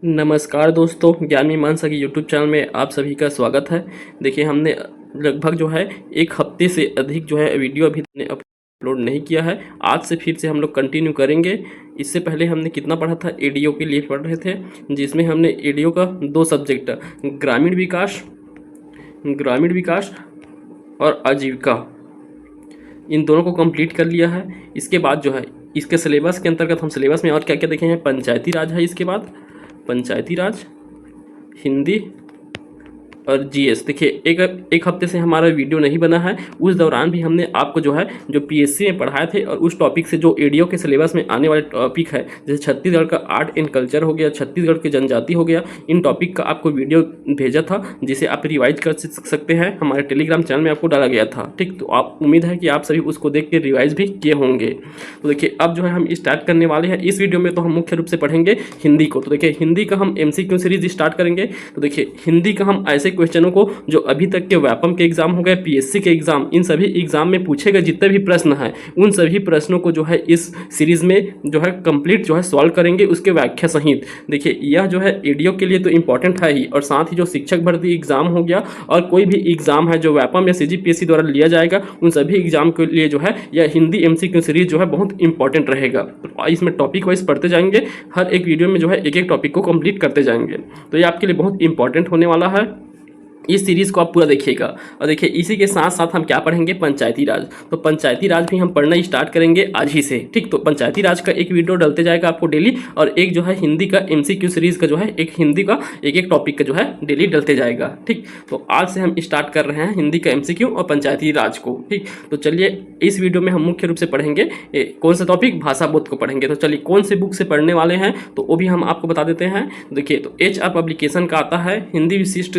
नमस्कार दोस्तों, ज्ञान मीमांसा की यूट्यूब चैनल में आप सभी का स्वागत है। देखिए, हमने लगभग जो है एक हफ्ते से अधिक जो है वीडियो अभी अपलोड नहीं किया है। आज से फिर से हम लोग कंटिन्यू करेंगे। इससे पहले हमने कितना पढ़ा था, एडीओ के लिए पढ़ रहे थे, जिसमें हमने एडीओ का दो सब्जेक्ट ग्रामीण विकास और आजीविका, इन दोनों को कंप्लीट कर लिया है। इसके बाद जो है इसके सिलेबस के अंतर्गत हम सिलेबस में और क्या क्या देखे हैं, पंचायती राज है, इसके बाद पंचायती राज, हिंदी और जीएस। देखिए, एक हफ्ते से हमारा वीडियो नहीं बना है। उस दौरान भी हमने आपको जो है जो पीएससी में पढ़ाए थे और उस टॉपिक से जो एडीओ के सिलेबस में आने वाले टॉपिक है, जैसे छत्तीसगढ़ का आर्ट एंड कल्चर हो गया, छत्तीसगढ़ की जनजाति हो गया, इन टॉपिक का आपको वीडियो भेजा था, जिसे आप रिवाइज कर सकते हैं। हमारे टेलीग्राम चैनल में आपको डाला गया था। ठीक, तो आप उम्मीद है कि आप सभी उसको देख के रिवाइज भी किए होंगे। तो देखिए, अब जो है हम स्टार्ट करने वाले हैं इस वीडियो में। तो हम मुख्य रूप से पढ़ेंगे हिंदी को। तो देखिए, हिंदी का हम एमसीक्यू सीरीज स्टार्ट करेंगे। तो देखिए, हिंदी का हम ऐसे क्वेश्चनों को जो अभी तक के व्यापम के एग्जाम हो गए, पीएससी के एग्जाम, इन सभी एग्जाम में पूछे गए जितने भी प्रश्न हैं, उन सभी प्रश्नों को जो है इस सीरीज में जो है कंप्लीट जो है सॉल्व करेंगे, उसके व्याख्या सहित। देखिए, यह जो है एडीओ के लिए तो इंपॉर्टेंट है ही, और साथ ही जो शिक्षक भर्ती एग्जाम हो गया और कोई भी एग्जाम है जो व्यापम या सीजीपीएससी द्वारा लिया जाएगा, उन सभी एग्जाम के लिए जो है यह हिंदी एमसीक्यू सीरीज जो है बहुत इंपॉर्टेंट रहेगा। तो इसमें टॉपिक वाइज पढ़ते जाएंगे, हर एक वीडियो में जो है एक एक टॉपिक को कंप्लीट करते जाएंगे। तो ये आपके लिए बहुत इंपॉर्टेंट होने वाला है। इस सीरीज़ को आप पूरा देखिएगा। और देखिए, इसी के साथ साथ हम क्या पढ़ेंगे, पंचायती राज। तो पंचायती राज भी हम पढ़ना स्टार्ट करेंगे आज ही से। ठीक, तो पंचायती राज का एक वीडियो डलते जाएगा आपको डेली, और एक जो है हिंदी का एमसीक्यू सीरीज़ का जो है एक हिंदी का एक टॉपिक का जो है डेली डलते जाएगा। ठीक, तो आज से हम स्टार्ट कर रहे हैं हिंदी का एमसीक्यू और पंचायती राज को। ठीक, तो चलिए, इस वीडियो में हम मुख्य रूप से पढ़ेंगे कौन सा टॉपिक, भाषा बोध को पढ़ेंगे। तो चलिए, कौन से बुक से पढ़ने वाले हैं तो वो भी हम आपको बता देते हैं। देखिए, तो HR पब्लिकेशन का आता है हिंदी विशिष्ट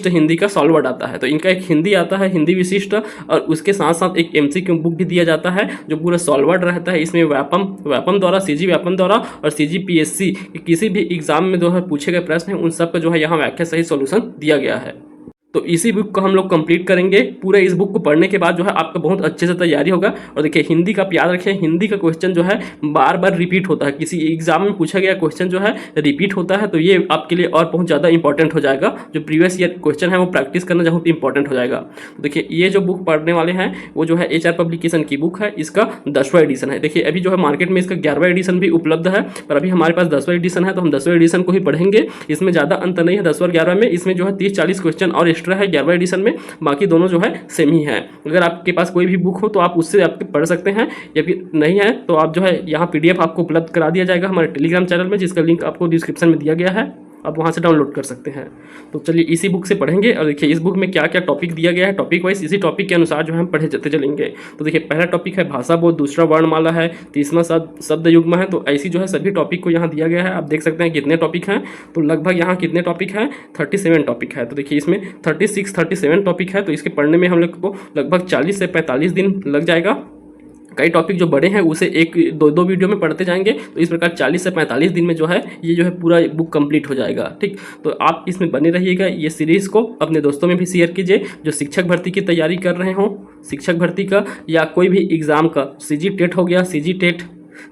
हिंदी का सॉल्वर आता है। तो इनका एक हिंदी आता है, हिंदी विशिष्ट, और उसके साथ साथ एक एमसीक्यू बुक भी दिया जाता है जो पूरा सॉल्वर्ड रहता है। इसमें व्यापम द्वारा, सीजी व्यापम द्वारा और सीजीपीएससी किसी भी एग्जाम में जो है पूछे गए प्रश्न हैं, उन सब का जो है यहाँ व्याख्या सही सॉल्यूशन दिया गया है। तो इसी बुक को हम लोग कंप्लीट करेंगे। पूरे इस बुक को पढ़ने के बाद जो है आपका बहुत अच्छे से तैयारी होगा। और देखिए, हिंदी का याद रखें, हिंदी का क्वेश्चन जो है बार बार रिपीट होता है। किसी एग्जाम में पूछा गया क्वेश्चन जो है रिपीट होता है, तो ये आपके लिए और बहुत ज़्यादा इंपॉर्टेंट हो जाएगा। जो प्रीवियस ईयर क्वेश्चन है वो प्रैक्टिस करना बहुत इंपॉर्टेंट हो जाएगा। तो देखिए, ये जो बुक पढ़ने वाले हैं वो जो है HR पब्लिकेशन की बुक है। इसका 10वां एडिशन है। देखिए, अभी जो है मार्केट में इसका 11वां एडिशन भी उपलब्ध है, पर अभी हमारे पास 10वां एडिशन है, तो हम 10वां एडिशन को ही पढ़ेंगे। इसमें ज़्यादा अंतर नहीं है 10 और 11 में। इसमें जो है 30-40 क्वेश्चन और एक्स्ट्रा है 11वां एडिशन में, बाकी दोनों जो है सेम ही है। अगर आपके पास कोई भी बुक हो तो आप उससे आप पढ़ सकते हैं, या फिर नहीं है तो आप जो है यहाँ PDF आपको उपलब्ध करा दिया जाएगा हमारे टेलीग्राम चैनल में, जिसका लिंक आपको डिस्क्रिप्शन में दिया गया है, आप वहाँ से डाउनलोड कर सकते हैं। तो चलिए, इसी बुक से पढ़ेंगे। और देखिए, इस बुक में क्या क्या टॉपिक दिया गया है, टॉपिक वाइज इसी टॉपिक के अनुसार जो है हम पढ़े जाते चलेंगे। तो देखिए, पहला टॉपिक है भाषा बोध, दूसरा वर्णमाला है, तीसरा शब्द युग्म है। तो ऐसी जो है सभी टॉपिक को यहाँ दिया गया है। आप देख सकते हैं कितने टॉपिक हैं। तो लगभग यहाँ कितने टॉपिक हैं, 37 टॉपिक है। तो देखिए, इसमें 37 टॉपिक है, तो इसके पढ़ने में हम लोग को लगभग 40 से 45 दिन लग जाएगा। कई टॉपिक जो बड़े हैं उसे एक दो वीडियो में पढ़ते जाएंगे। तो इस प्रकार 40 से 45 दिन में जो है ये जो है पूरा बुक कंप्लीट हो जाएगा। ठीक, तो आप इसमें बने रहिएगा। ये सीरीज़ को अपने दोस्तों में भी शेयर कीजिए जो शिक्षक भर्ती की तैयारी कर रहे हों, शिक्षक भर्ती का या कोई भी एग्ज़ाम का, सीजी टेट हो गया, सीजी टेट,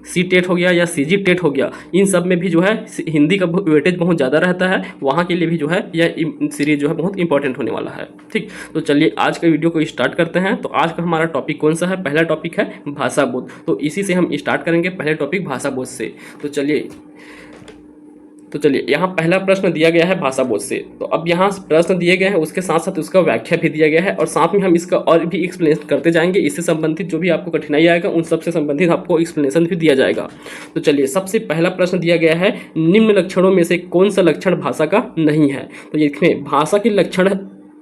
सी टेट हो गया या सीजी टेट हो गया, इन सब में भी जो है हिंदी का वेटेज बहुत ज़्यादा रहता है। वहाँ के लिए भी जो है यह सीरीज जो है बहुत इंपॉर्टेंट होने वाला है। ठीक, तो चलिए आज का वीडियो को स्टार्ट करते हैं। तो आज का हमारा टॉपिक कौन सा है, पहला टॉपिक है भाषा बोध। तो इसी से हम स्टार्ट करेंगे, पहले टॉपिक भाषा बोध से। तो चलिए, यहाँ पहला प्रश्न दिया गया है भाषा बोध से। तो अब यहाँ प्रश्न दिए गए हैं, उसके साथ साथ उसका व्याख्या भी दिया गया है, और साथ में हम इसका और भी एक्सप्लेनेशन करते जाएंगे। इससे संबंधित जो भी आपको कठिनाई आएगा उन सबसे संबंधित आपको एक्सप्लेनेशन भी दिया जाएगा। तो चलिए, सबसे पहला प्रश्न दिया गया है, निम्न लक्षणों में से कौन सा लक्षण भाषा का नहीं है। तो ये भाषा के लक्षण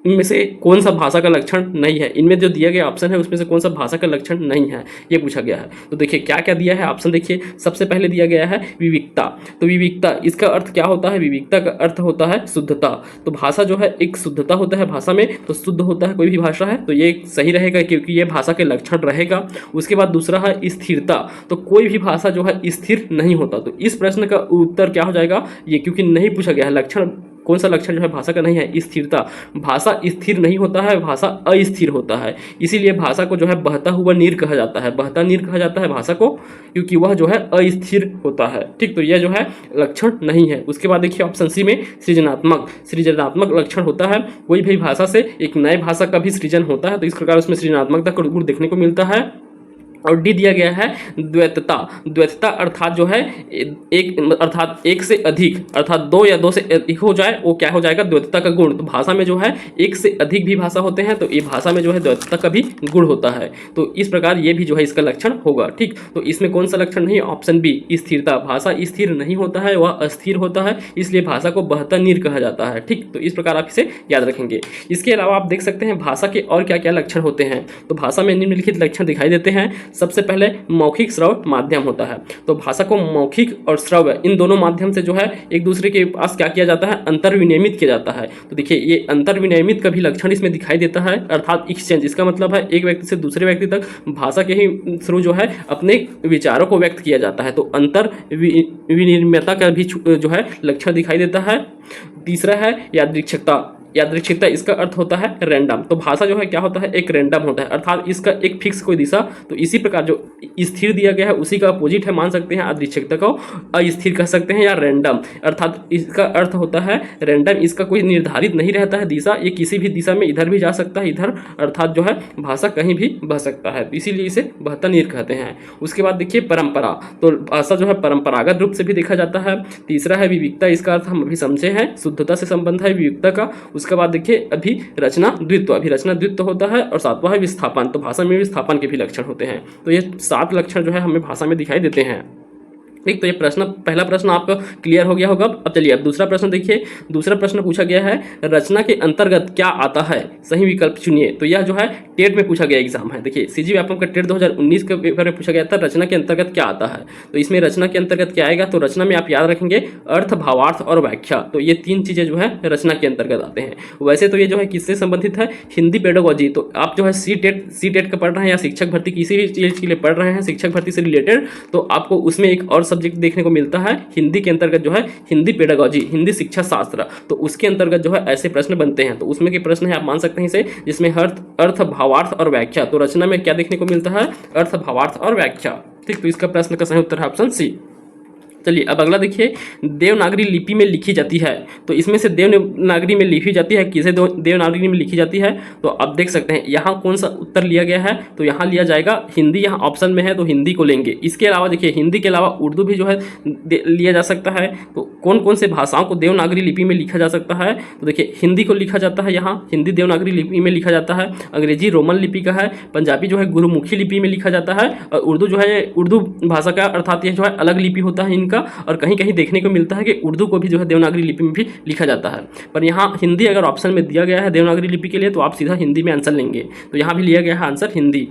इनमें से कौन सा भाषा का लक्षण नहीं है, इनमें जो दिया गया ऑप्शन है उसमें से कौन सा भाषा का लक्षण नहीं है, ये पूछा गया है। तो देखिए, क्या क्या दिया है ऑप्शन। देखिए, सबसे पहले दिया गया है विविधता। तो विविधता, इसका अर्थ क्या होता है, विविधता का अर्थ होता है शुद्धता। तो भाषा जो है एक शुद्धता होता है भाषा में, तो शुद्ध होता है कोई भी भाषा है, तो ये सही रहेगा क्योंकि ये भाषा के लक्षण रहेगा। उसके बाद दूसरा है स्थिरता। तो कोई भी भाषा जो है स्थिर नहीं होता। तो इस प्रश्न का उत्तर क्या हो जाएगा, ये क्योंकि नहीं पूछा गया है, लक्षण कौन सा लक्षण जो है भाषा का नहीं है? स्थिरता। भाषा स्थिर नहीं होता है, भाषा अस्थिर होता है, इसीलिए भाषा को जो है बहता हुआ नीर कहा जाता है। बहता नीर कहा जाता है भाषा को, क्योंकि वह जो है अस्थिर होता है। ठीक, तो यह जो है लक्षण नहीं है। उसके बाद देखिए ऑप्शन सी में सृजनात्मक लक्षण होता है। कोई भी भाषा से एक नए भाषा का भी सृजन होता है, तो इस प्रकार उसमें सृजनात्मकता का गुण देखने को मिलता है। और डी दिया गया है द्वैतता। द्वैतता अर्थात जो है एक से अधिक, अर्थात दो या दो से अधिक हो जाए, वो क्या हो जाएगा? द्वैतता का गुण। तो भाषा में जो है एक से अधिक भी भाषा होते हैं, तो ये भाषा में जो है द्वैतता का भी गुण होता है। तो इस प्रकार ये भी जो है इसका लक्षण होगा। ठीक, तो इसमें कौन सा लक्षण नहीं? ऑप्शन बी स्थिरता। भाषा स्थिर नहीं होता है, वह अस्थिर होता है, इसलिए भाषा को बहता नीर कहा जाता है। ठीक, तो इस प्रकार आप इसे याद रखेंगे। इसके अलावा आप देख सकते हैं भाषा के और क्या क्या लक्षण होते हैं। तो भाषा में निम्नलिखित लक्षण दिखाई देते हैं। सबसे पहले मौखिक श्रव्य माध्यम होता है। तो भाषा को मौखिक और श्रव्य इन दोनों माध्यम से जो है एक दूसरे के पास क्या किया जाता है? अंतर विनियमित किया जाता है। तो देखिए ये अंतर विनियमित का भी लक्षण इसमें दिखाई देता है, अर्थात एक्सचेंज। इसका मतलब है एक व्यक्ति से दूसरे व्यक्ति तक भाषा के ही थ्रू जो है अपने विचारों को व्यक्त किया जाता है। तो अंतर विनिमयता का भी जो है लक्षण दिखाई देता है। तीसरा है यादृच्छिकता। यादृच्छिकता इसका अर्थ होता है रैंडम। तो भाषा जो है क्या होता है? एक रैंडम होता है, अर्थात इसका एक फिक्स कोई दिशा। तो इसी प्रकार जो स्थिर दिया गया है उसी का अपोजिट है, मान सकते हैं यादृच्छिकता को अस्थिर कह सकते हैं या रैंडम, अर्थात इसका अर्थ होता है रैंडम। इसका कोई निर्धारित नहीं रहता है दिशा, ये किसी भी दिशा में इधर भी जा सकता है इधर, अर्थात जो है भाषा कहीं भी बह सकता है, इसीलिए इसे बहता नीर कहते हैं। उसके बाद देखिए परंपरा। तो भाषा जो है परंपरागत रूप से भी देखा जाता है। तीसरा है विविधता। इसका अर्थ हम अभी समझे हैं, शुद्धता से संबंध है विविधता का। उसके बाद देखिए अभिरचना द्वित्व। अभिरचना द्वित्व होता है। और सातवां है विस्थापन। तो भाषा में विस्थापन के भी लक्षण होते हैं। तो ये 7 लक्षण जो है हमें भाषा में दिखाई देते हैं। ठीक, तो ये पहला प्रश्न आपका क्लियर हो गया होगा। अब चलिए अब दूसरा प्रश्न देखिए। दूसरा प्रश्न पूछा गया है रचना के अंतर्गत क्या आता है? सही विकल्प चुनिए। तो यह जो है टेट में पूछा गया एग्जाम है। देखिए सीजी व्यापम का टेट 2019 के पेपर में पूछा गया था रचना के अंतर्गत क्या आता है। तो इसमें रचना के अंतर्गत क्या आएगा? तो रचना में आप याद रखेंगे अर्थ, भावार्थ और व्याख्या। तो ये 3 चीजें जो है रचना के अंतर्गत आते हैं। वैसे तो ये जो है किससे संबंधित है? हिंदी पेडागोजी। तो आप जो है सी टेट का पढ़ रहे हैं या शिक्षक भर्ती किसी भी चीज के लिए पढ़ रहे हैं शिक्षक भर्ती से रिलेटेड, तो आपको उसमें एक और सब्जेक्ट देखने को मिलता है हिंदी के अंतर्गत जो है हिंदी पेडागोजी, हिंदी शिक्षा शास्त्र। तो उसके अंतर्गत जो है ऐसे प्रश्न बनते हैं। तो उसमें के प्रश्न है आप मान सकते हैं इसे, जिसमें अर्थ, भावार्थ और व्याख्या। तो रचना में क्या देखने को मिलता है? अर्थ, भावार्थ और व्याख्या। ठीक, तो इसका प्रश्न का सही उत्तर है ऑप्शन सी। चलिए अब अगला देखिए देवनागरी लिपि में लिखी जाती है। तो इसमें से देवनागरी में लिखी जाती है, किसे देवनागरी में लिखी जाती है? तो आप देख सकते हैं यहाँ कौन सा उत्तर लिया गया है? तो यहाँ लिया जाएगा हिंदी। यहाँ ऑप्शन में है तो हिंदी को लेंगे। इसके अलावा देखिए हिंदी के अलावा उर्दू भी जो है लिया जा सकता है। तो कौन कौन से भाषाओं को देवनागरी लिपि में लिखा जा सकता है? तो देखिए हिंदी को लिखा जाता है, यहाँ हिंदी देवनागरी लिपि में लिखा जाता है। अंग्रेजी रोमन लिपि का है। पंजाबी जो है गुरुमुखी लिपि में लिखा जाता है। और उर्दू जो है उर्दू भाषा का अर्थात यह जो है अलग लिपि होता है इनका। और कहीं कहीं देखने को मिलता है कि उर्दू को भी जो है देवनागरी लिपि में भी लिखा जाता है। पर यहाँ हिंदी अगर ऑप्शन में दिया गया है देवनागरी लिपि के लिए, तो आप सीधा हिंदी में आंसर लेंगे। तो यहाँ भी लिया गया है आंसर हिंदी।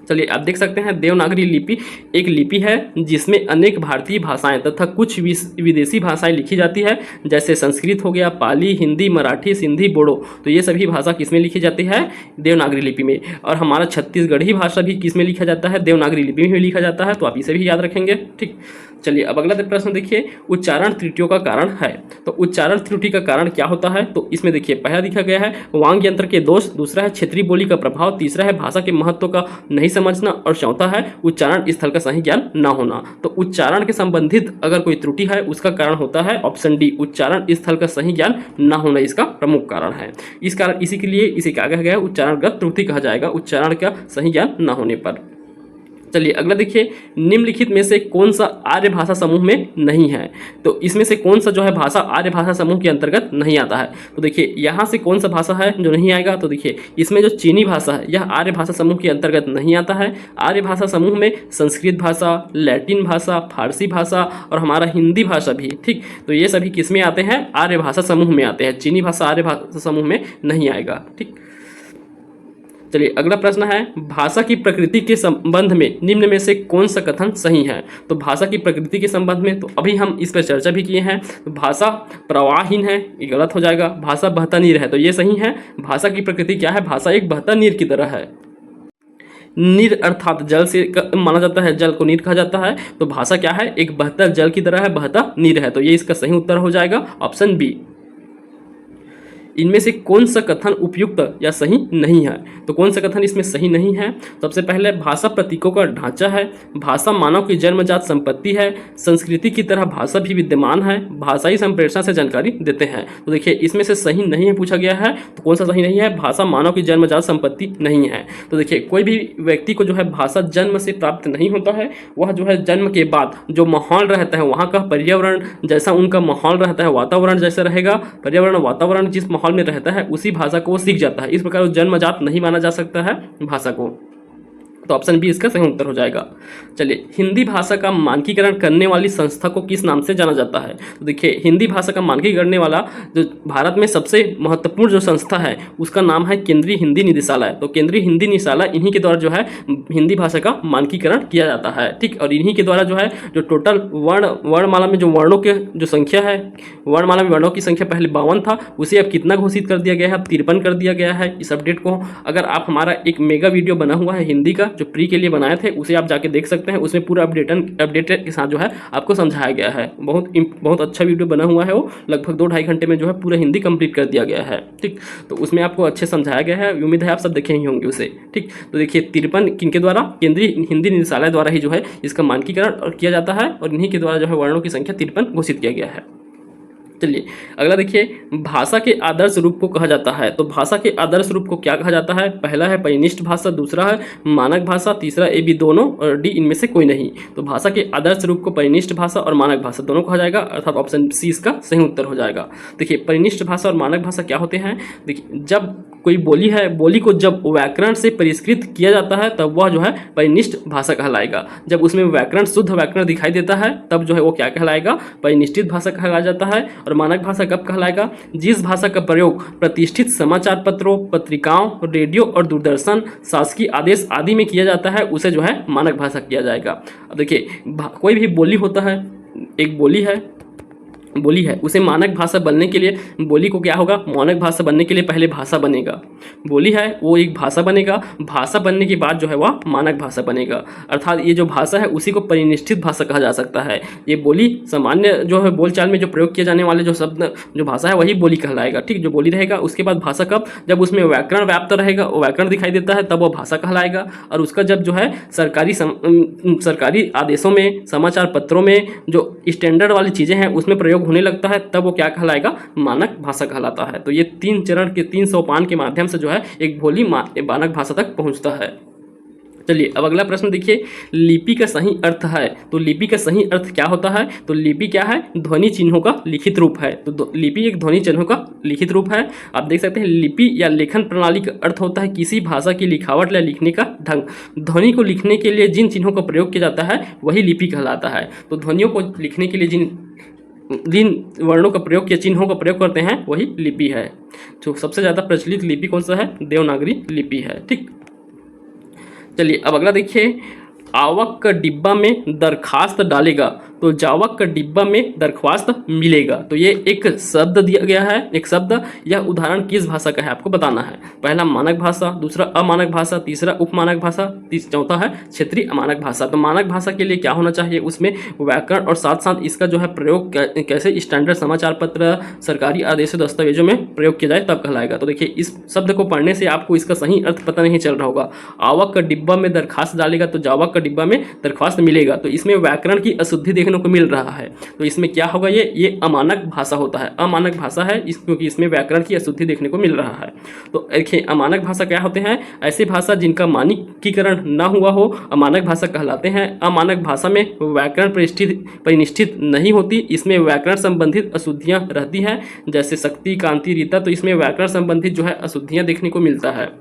चलिए आप देख सकते हैं देवनागरी लिपि एक लिपि है जिसमें अनेक भारतीय भाषाएं तथा कुछ विदेशी भाषाएं लिखी जाती है, जैसे संस्कृत हो गया, पाली, हिंदी, मराठी, सिंधी, बोडो। तो ये सभी भाषा किसमें लिखी जाती है? देवनागरी लिपि में। और हमारा छत्तीसगढ़ी भाषा भी किसमें लिखा जाता है? देवनागरी लिपि में लिखा जाता है। तो आप इसे भी याद रखेंगे। ठीक, चलिए अब अगला प्रश्न देखिए उच्चारण त्रुटियों का कारण है। तो उच्चारण त्रुटि का कारण क्या होता है? तो इसमें देखिए पहला दिखा गया है वांग यंत्र के दोष, दूसरा है क्षेत्रीय बोली का प्रभाव, तीसरा है भाषा के महत्व का नहीं समझना, और चौथा है उच्चारण स्थल का सही ज्ञान न होना। तो उच्चारण के संबंधित अगर कोई त्रुटि है उसका कारण होता है ऑप्शन डी उच्चारण स्थल का सही ज्ञान न होना, इसका प्रमुख कारण है। इस कारण इसी के लिए इसे क्या कहा गया है? उच्चारणगत त्रुटि कहा जाएगा उच्चारण का सही ज्ञान न होने पर। चलिए अगला देखिए निम्नलिखित में से कौन सा आर्य भाषा समूह में नहीं है? तो इसमें से कौन सा जो है भाषा आर्य भाषा समूह के अंतर्गत नहीं आता है? तो देखिए यहाँ से कौन सा भाषा है जो नहीं आएगा? तो देखिए इसमें जो चीनी भाषा है यह आर्य भाषा समूह के अंतर्गत नहीं आता है। आर्य भाषा समूह में संस्कृत भाषा, लैटिन भाषा, फारसी भाषा और हमारा हिंदी भाषा भी। ठीक, तो ये सभी किस में आते हैं? आर्य भाषा समूह में आते हैं। चीनी भाषा आर्य भाषा समूह में नहीं आएगा। ठीक, चलिए अगला प्रश्न है भाषा की प्रकृति के संबंध में निम्न में से कौन सा कथन सही है? तो भाषा की प्रकृति के संबंध में तो अभी हम इस पर चर्चा भी किए हैं। तो भाषा प्रवाहहीन है, ये गलत हो जाएगा। भाषा बहता नीर है, तो ये सही है। भाषा की प्रकृति क्या है? भाषा एक बहता नीर की तरह है। नीर अर्थात जल से माना जाता है, जल को नीर कहा जाता है। तो भाषा क्या है? एक बहता जल की तरह है, बहता नीर है। तो ये इसका सही उत्तर हो जाएगा ऑप्शन बी। इनमें से कौन सा कथन उपयुक्त या सही नहीं है? तो कौन सा कथन इसमें सही नहीं है? सबसे पहले भाषा प्रतीकों का ढांचा है, भाषा मानव की जन्मजात संपत्ति है, संस्कृति की तरह भाषा भी विद्यमान है, भाषाई संप्रेषण से जानकारी देते हैं। तो देखिए इसमें से सही नहीं है पूछा गया है, तो कौन सा सही नहीं है? भाषा मानव की जन्मजात संपत्ति नहीं है। तो देखिए कोई भी व्यक्ति को जो है भाषा जन्म से प्राप्त नहीं होता है, वह जो है जन्म के बाद जो माहौल रहता है, वहाँ का पर्यावरण जैसा उनका माहौल रहता है, वातावरण जैसा रहेगा, पर्यावरण वातावरण जिस माहौल में रहता है उसी भाषा को वो सीख जाता है। इस प्रकार वो जन्मजात नहीं माना जा सकता है भाषा को। तो ऑप्शन बी इसका सही उत्तर हो जाएगा। चलिए, हिंदी भाषा का मानकीकरण करने वाली संस्था को किस नाम से जाना जाता है? तो देखिए हिंदी भाषा का मानकीकरण करने वाला जो भारत में सबसे महत्वपूर्ण जो संस्था है उसका नाम है केंद्रीय हिंदी निदेशालय। तो केंद्रीय हिंदी निदेशालय इन्हीं के द्वारा जो है हिंदी भाषा का मानकीकरण किया जाता है। ठीक, और इन्हीं के द्वारा जो है जो टोटल वर्णमाला में जो वर्णों के जो संख्या है, वर्णमाला में वर्णों की संख्या पहले 52 था, उसे अब कितना घोषित कर दिया गया है? अब 53 कर दिया गया है। इस अपडेट को अगर आप हमारा एक मेगा वीडियो बना हुआ है हिंदी का जो प्री के लिए बनाए थे, उसे आप जाके देख सकते हैं। उसमें पूरा अपडेटेड के साथ जो है आपको समझाया गया है। बहुत अच्छा वीडियो बना हुआ है वो, लगभग 2-2.5 घंटे में जो है पूरा हिंदी कंप्लीट कर दिया गया है। ठीक, तो उसमें आपको अच्छे समझाया गया है, उम्मीद है आप सब देखे ही होंगे उसे। ठीक, तो देखिए 53 किनके द्वारा? केंद्रीय हिंदी निदेशालय द्वारा ही जो है इसका मानकीकरण किया जाता है और इन्हीं के द्वारा जो है वर्णों की संख्या 53 घोषित किया गया है। चलिए अगला देखिए, भाषा के आदर्श रूप को कहा जाता है। तो भाषा के आदर्श रूप को क्या कहा जाता है? पहला है परिनिष्ठ भाषा, दूसरा है मानक भाषा, तीसरा ए बी दोनों और डी इनमें से कोई नहीं। तो भाषा के आदर्श रूप को परिनिष्ठ भाषा और मानक भाषा दोनों कहा जाएगा, अर्थात ऑप्शन सी इसका सही उत्तर हो जाएगा। देखिए परिनिष्ठ भाषा और मानक भाषा क्या होते हैं? देखिए जब कोई बोली है, बोली को जब व्याकरण से परिष्कृत किया जाता है तब वह जो है परिनिष्ठ भाषा कहलाएगा। जब उसमें व्याकरण शुद्ध व्याकरण दिखाई देता है तब जो है वो क्या कहलाएगा? परिनिष्ठित भाषा कहलाया जाता है। और मानक भाषा कब कहलाएगा? जिस भाषा का प्रयोग प्रतिष्ठित समाचार पत्रों, पत्रिकाओं, रेडियो और दूरदर्शन, शासकीय आदेश आदि में किया जाता है उसे जो है मानक भाषा किया जाएगा। अब देखिए कोई भी बोली होता है, एक बोली है उसे मानक भाषा बनने के लिए, बोली को क्या होगा? मानक भाषा बनने के लिए पहले भाषा बनेगा। बोली है वो एक भाषा बनेगा, भाषा बनने के बाद जो है वह मानक भाषा बनेगा। अर्थात ये जो भाषा है उसी को परिनिष्ठित भाषा कहा जा सकता है। ये बोली सामान्य जो है बोलचाल में जो प्रयोग किए जाने वाले जो शब्द जो भाषा है वही बोली कहलाएगा। ठीक, जो बोली रहेगा उसके बाद भाषा कब? जब उसमें व्याकरण व्याप्त रहेगा, व्याकरण दिखाई देता है तब वो भाषा कहलाएगा। और उसका जब जो है सरकारी आदेशों में, समाचार पत्रों में जो स्टैंडर्ड वाली चीज़ें हैं उसमें प्रयोग होने लगता है तब वो क्या कहलाएगा? मानक भाषा कहलाता है। तो ये 3 चरण के 3 सोपान के माध्यम से जो है एक बोली मानक भाषा तक पहुंचता है। चलिए अब अगला प्रश्न देखिए, लिपि का सही अर्थ है। तो लिपि का सही अर्थ क्या होता है? तो लिपि क्या है? ध्वनि चिन्हों का लिखित रूप है। तो लिपि एक ध्वनि चिन्हों का लिखित रूप है। आप देख सकते हैं लिपि या लेखन प्रणाली का अर्थ होता है किसी भाषा की लिखावट या लिखने का ढंग। ध्वनि को लिखने के लिए जिन चिन्हों का प्रयोग किया जाता है वही लिपि कहलाता है। तो ध्वनियों को लिखने के लिए जिन वर्णों का प्रयोग या चिन्हों का प्रयोग करते हैं वही लिपि है। जो सबसे ज़्यादा प्रचलित लिपि कौन सा है? देवनागरी लिपि है। ठीक, चलिए अब अगला देखिए, आवक का डिब्बा में दरखास्त डालेगा तो जावक का डिब्बा में दरख्वास्त मिलेगा। तो ये एक शब्द दिया गया है, एक शब्द। यह उदाहरण किस भाषा का है आपको बताना है। पहला मानक भाषा, दूसरा अमानक भाषा, तीसरा उपमानक भाषा, चौथा है क्षेत्रीय अमानक भाषा। तो मानक भाषा के लिए क्या होना चाहिए? उसमें व्याकरण और साथ साथ इसका जो है प्रयोग कैसे स्टैंडर्ड समाचार पत्र, सरकारी आदेश, दस्तावेजों में प्रयोग किया जाए तब कहलाएगा। तो देखिए इस शब्द को पढ़ने से आपको इसका सही अर्थ पता नहीं चल रहा होगा। आवक का डिब्बा में दरखास्त डालेगा तो जावक का डिब्बा में दरख्वास्त मिलेगा। तो इसमें व्याकरण की अशुद्धि देखने को मिल रहा है। तो इसमें क्या होगा? ये अमानक भाषा होता है, अमानक भाषा है क्योंकि इसमें व्याकरण की अशुद्धि देखने को मिल रहा है। तो देखिए अमानक भाषा क्या होते हैं? ऐसी भाषा जिनका मानकीकरण न हुआ हो अमानक भाषा कहलाते हैं। अमानक भाषा में व्याकरण परिनिष्ठित नहीं होती, इसमें व्याकरण संबंधित अशुद्धियां रहती हैं, जैसे शक्ति, कांति, रीता। तो इसमें व्याकरण संबंधित जो है अशुद्धियां देखने को मिलता है।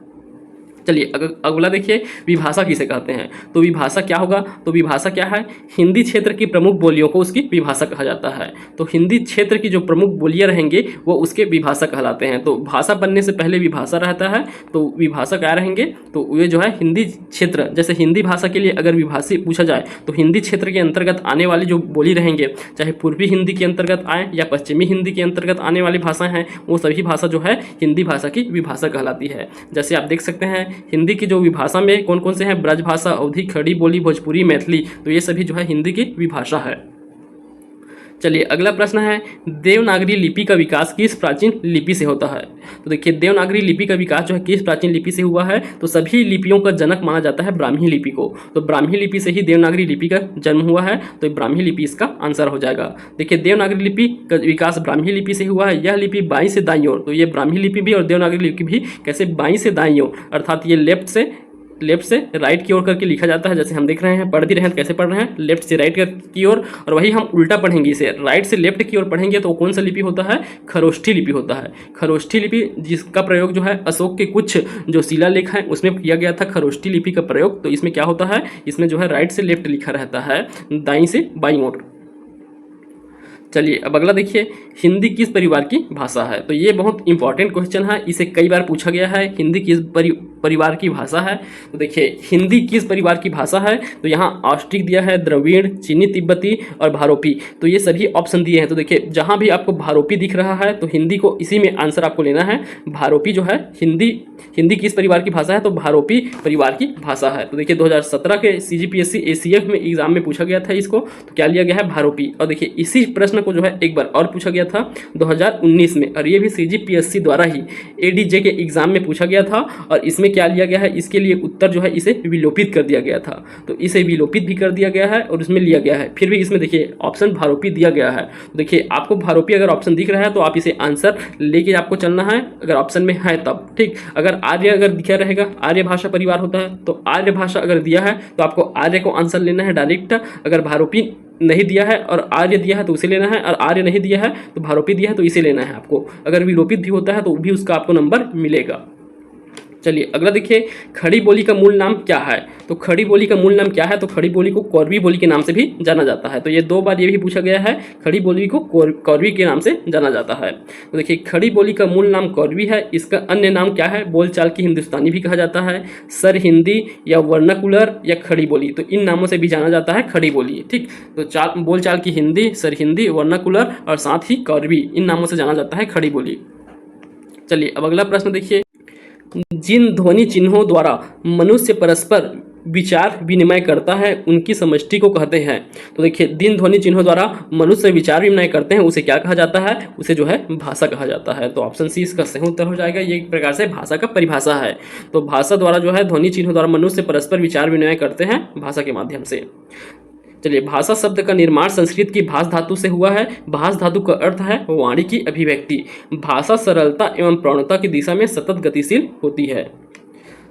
चलिए अगला देखिए, विभाषा किसे कहते हैं? तो विभाषा क्या होगा? तो विभाषा क्या है? हिंदी क्षेत्र की प्रमुख बोलियों को उसकी विभाषा कहा जाता है। तो हिंदी क्षेत्र की जो प्रमुख बोलियां रहेंगे वो उसके विभाषा कहलाते हैं। तो भाषा बनने से पहले विभाषा रहता है, तो विभाषा क्या रहेंगे? तो वे जो है हिंदी क्षेत्र, जैसे हिंदी भाषा के लिए अगर विभाषी पूछा जाए तो हिंदी क्षेत्र के अंतर्गत आने वाली जो बोली रहेंगे, चाहे पूर्वी हिंदी के अंतर्गत आए या पश्चिमी हिंदी के अंतर्गत आने वाली भाषाएं हैं, वो सभी भाषा जो है हिंदी भाषा की विभाषा कहलाती है। जैसे आप देख सकते हैं हिंदी की जो विभाषा में कौन कौन से हैं? ब्रजभाषा, अवधी, खड़ी बोली, भोजपुरी, मैथिली। तो ये सभी जो है हिंदी की विभाषा है। चलिए अगला प्रश्न है, देवनागरी लिपि का विकास किस प्राचीन लिपि से होता है। तो देखिए देवनागरी लिपि का विकास जो है किस प्राचीन लिपि से हुआ है, तो सभी लिपियों का जनक माना जाता है ब्राह्मी लिपि को, तो ब्राह्मी लिपि से ही देवनागरी लिपि का जन्म हुआ है, तो ब्राह्मी लिपि इसका आंसर हो जाएगा। देखिए देवनागरी लिपि का विकास ब्राह्मी लिपि से हुआ है, यह लिपि बाईं से दाईं ओर, तो ये ब्राह्मी लिपि भी और देवनागरी लिपि भी कैसे बाईं से दाईं ओर, अर्थात ये लेफ्ट से राइट की ओर करके लिखा जाता है। जैसे हम देख रहे हैं, पढ़ भी रहे हैं, कैसे पढ़ रहे हैं, लेफ्ट से राइट की ओर, और वही हम उल्टा पढ़ेंगे, इसे राइट से लेफ्ट की ओर पढ़ेंगे तो कौन सा लिपि होता है, खरोष्ठी लिपि होता है। खरोष्ठी लिपि जिसका प्रयोग जो है अशोक के कुछ जो शिलालेख हैं उसमें किया गया था, खरोष्ठी लिपि का प्रयोग। तो इसमें क्या होता है, इसमें जो है राइट से लेफ्ट लिखा रहता है, दाईं से बाईं ओर। चलिए अब अगला देखिए, हिंदी किस परिवार की भाषा है। तो ये बहुत इंपॉर्टेंट क्वेश्चन है, इसे कई बार पूछा गया है, हिंदी किस परिवार की भाषा है। तो देखिए हिंदी किस परिवार की भाषा है, तो यहाँ ऑस्ट्रिक दिया है, द्रविड़, चीनी तिब्बती और भारोपी, तो ये सभी ऑप्शन दिए हैं। तो देखिए जहाँ भी आपको भारोपी दिख रहा है तो हिंदी को इसी में आंसर आपको लेना है। भारोपी जो है हिंदी किस परिवार की भाषा है, तो भारोपी परिवार की भाषा है। तो देखिए 2017 के CGPSC ACF में एग्जाम में पूछा गया था इसको, तो क्या लिया गया है, भारोपी। और देखिए इसी प्रश्न को जो है एक बार और पूछा गया था 2019 में, और ये भी CGPSC द्वारा ही ADJ के एग्जाम में पूछा गया था। और इसमें क्या लिया गया है, इसके लिए उत्तर जो है इसे विलोपित कर दिया गया था, तो इसे विलोपित भी कर दिया गया है और इसमें लिया गया है। फिर भी इसमें देखिए ऑप्शन भारोपी दिया गया है। तो देखिए आपको भारोपी अगर ऑप्शन दिख रहा है तो आप इसे आंसर लेके आपको चलना है, अगर ऑप्शन में है तब, ठीक। अगर आर्य अगर दिखा रहेगा, आर्य भाषा परिवार होता है, तो आर्य भाषा अगर दिया है तो आपको आर्य को आंसर लेना है डायरेक्ट। अगर भारोपी नहीं दिया है और आर्य दिया है तो उसे लेना है, और आर्य नहीं दिया है तो भारोपी दिया है तो इसे लेना है आपको। अगर विलोपित भी होता है तो भी उसका आपको नंबर मिलेगा। चलिए अगला देखिए, खड़ी बोली का मूल नाम क्या है। तो खड़ी बोली का मूल नाम क्या है, तो खड़ी बोली को कौरवी बोली के नाम से भी जाना जाता है। तो ये 2 बार ये भी पूछा गया है, खड़ी बोली को कौरवी के नाम से जाना जाता है। तो देखिए खड़ी बोली का मूल नाम कौरवी है, इसका अन्य नाम क्या है, बोलचाल की हिंदुस्तानी भी कहा जाता है, सर हिंदी या वर्नाकुलर या खड़ी बोली, तो इन नामों से भी जाना जाता है खड़ी बोली, ठीक। तो बोलचाल की हिंदी, सर हिंदी, वर्नाकुलर और साथ ही कौरवी, इन नामों से जाना जाता है खड़ी बोली। चलिए अब अगला प्रश्न देखिए, जिन ध्वनि चिन्हों द्वारा मनुष्य परस्पर विचार विनिमय करता है उनकी समष्टि को कहते हैं। तो देखिए जिन ध्वनि चिन्हों द्वारा मनुष्य विचार विनिमय करते हैं उसे क्या कहा जाता है, उसे जो है भाषा कहा जाता है। तो ऑप्शन सी इसका सही उत्तर हो जाएगा। ये एक प्रकार से भाषा का परिभाषा है। तो भाषा द्वारा जो है ध्वनि चिन्हों द्वारा मनुष्य परस्पर विचार विनिमय करते हैं भाषा के माध्यम से। चलिए भाषा शब्द का निर्माण संस्कृत की भाष धातु से हुआ है। भाष धातु का अर्थ है वाणी की अभिव्यक्ति। भाषा सरलता एवं प्रौढ़ता की दिशा में सतत गतिशील होती है।